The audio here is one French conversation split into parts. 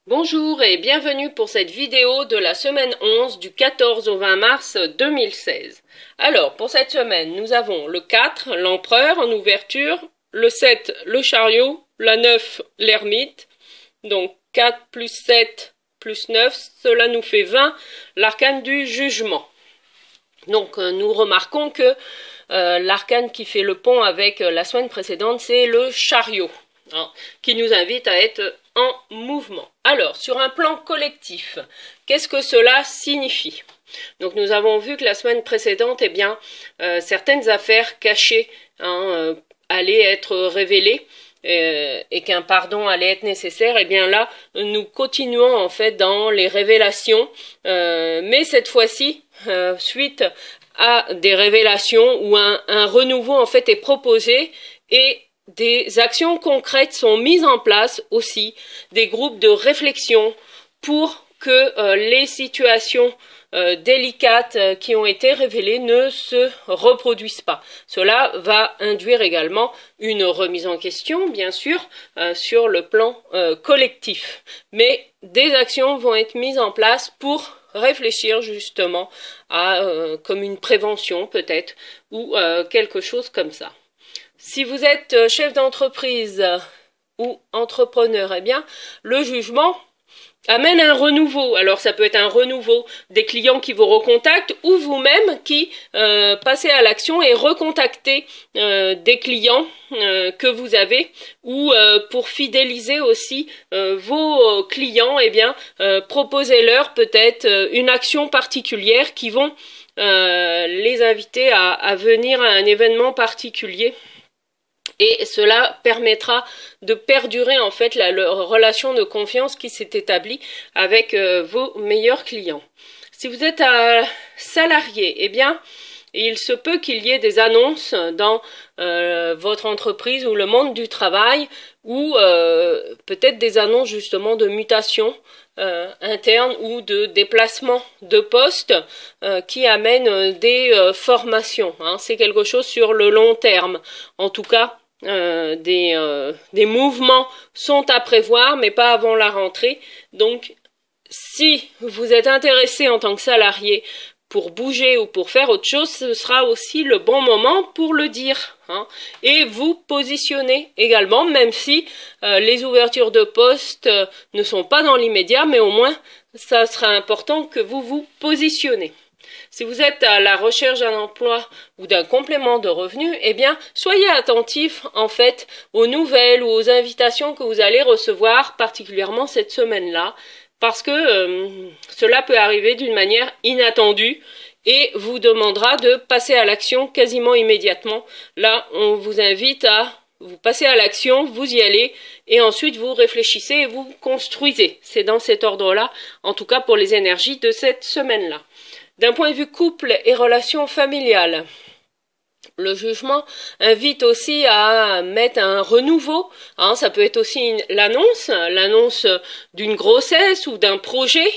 Bonjour et bienvenue pour cette vidéo de la semaine 11 du 14 au 20 mars 2016. Alors, pour cette semaine, nous avons le 4, l'empereur en ouverture, le 7, le chariot, la 9, l'ermite, donc 4 plus 7 plus 9, cela nous fait 20, l'arcane du jugement. Donc, nous remarquons que l'arcane qui fait le pont avec la semaine précédente, c'est le chariot, qui nous invite à être en mouvement. Alors, sur un plan collectif, qu'est-ce que cela signifie? Donc, nous avons vu que la semaine précédente, certaines affaires cachées allaient être révélées et qu'un pardon allait être nécessaire. Et bien là, nous continuons en fait dans les révélations, mais cette fois-ci, suite à des révélations où un renouveau en fait est proposé et des actions concrètes sont mises en place aussi, des groupes de réflexion pour que les situations délicates qui ont été révélées ne se reproduisent pas. Cela va induire également une remise en question, bien sûr, sur le plan collectif. Mais des actions vont être mises en place pour réfléchir justement à comme une prévention peut-être ou quelque chose comme ça. Si vous êtes chef d'entreprise ou entrepreneur, eh bien, le jugement amène un renouveau. Alors, ça peut être un renouveau des clients qui vous recontactent ou vous-même qui passez à l'action et recontactez des clients que vous avez ou pour fidéliser aussi vos clients, eh bien, proposez-leur peut-être une action particulière qui vont les inviter à venir à un événement particulier. Et cela permettra de perdurer en fait la relation de confiance qui s'est établie avec vos meilleurs clients. Si vous êtes un salarié, eh bien, il se peut qu'il y ait des annonces dans votre entreprise ou le monde du travail ou peut-être des annonces justement de mutation interne ou de déplacement de poste qui amènent des formations. C'est quelque chose sur le long terme. En tout cas, des mouvements sont à prévoir, mais pas avant la rentrée. Donc, si vous êtes intéressé en tant que salarié pour bouger ou pour faire autre chose, ce sera aussi le bon moment pour le dire. Et vous positionner également, même si les ouvertures de poste ne sont pas dans l'immédiat, mais au moins, ça sera important que vous vous positionnez. Si vous êtes à la recherche d'un emploi ou d'un complément de revenu, eh bien, soyez attentifs, en fait, aux nouvelles ou aux invitations que vous allez recevoir, particulièrement cette semaine-là, parce que cela peut arriver d'une manière inattendue et vous demandera de passer à l'action quasiment immédiatement. Là, on vous invite à vous passer à l'action, vous y allez, et ensuite vous réfléchissez et vous construisez. C'est dans cet ordre-là, en tout cas pour les énergies de cette semaine-là. D'un point de vue couple et relations familiales, le jugement invite aussi à mettre un renouveau. Ça peut être aussi l'annonce d'une grossesse ou d'un projet.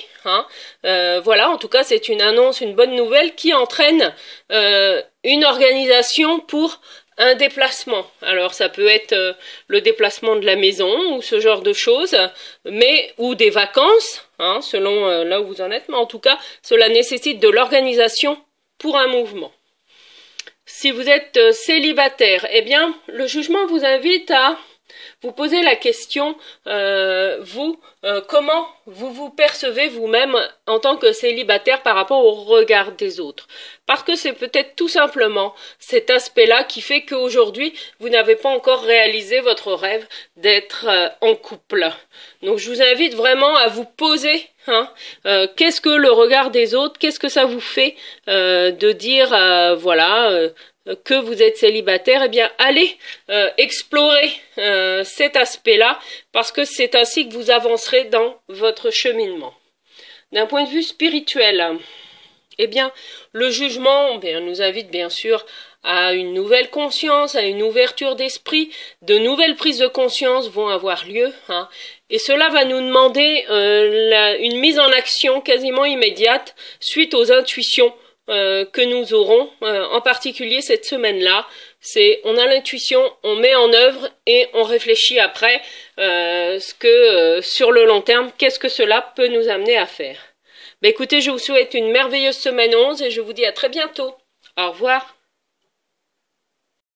Voilà, en tout cas, c'est une annonce, une bonne nouvelle qui entraîne une organisation pour un déplacement. Alors ça peut être le déplacement de la maison ou ce genre de choses, ou des vacances, selon là où vous en êtes, mais en tout cas, cela nécessite de l'organisation pour un mouvement. Si vous êtes célibataire, eh bien, le jugement vous invite à vous poser la question, comment vous vous percevez vous-même en tant que célibataire par rapport au regard des autres. Parce que c'est peut-être tout simplement cet aspect-là qui fait qu'aujourd'hui, vous n'avez pas encore réalisé votre rêve d'être en couple. Donc je vous invite vraiment à vous poser, qu'est-ce que le regard des autres, qu'est-ce que ça vous fait de dire, que vous êtes célibataire, eh bien, allez explorer cet aspect-là, parce que c'est ainsi que vous avancerez dans votre cheminement. D'un point de vue spirituel, eh bien, le jugement nous invite bien sûr à une nouvelle conscience, à une ouverture d'esprit, de nouvelles prises de conscience vont avoir lieu, et cela va nous demander une mise en action quasiment immédiate suite aux intuitions que nous aurons, en particulier cette semaine-là. C'est on a l'intuition, on met en œuvre et on réfléchit après sur le long terme, qu'est-ce que cela peut nous amener à faire. Écoutez, je vous souhaite une merveilleuse semaine 11 et je vous dis à très bientôt. Au revoir.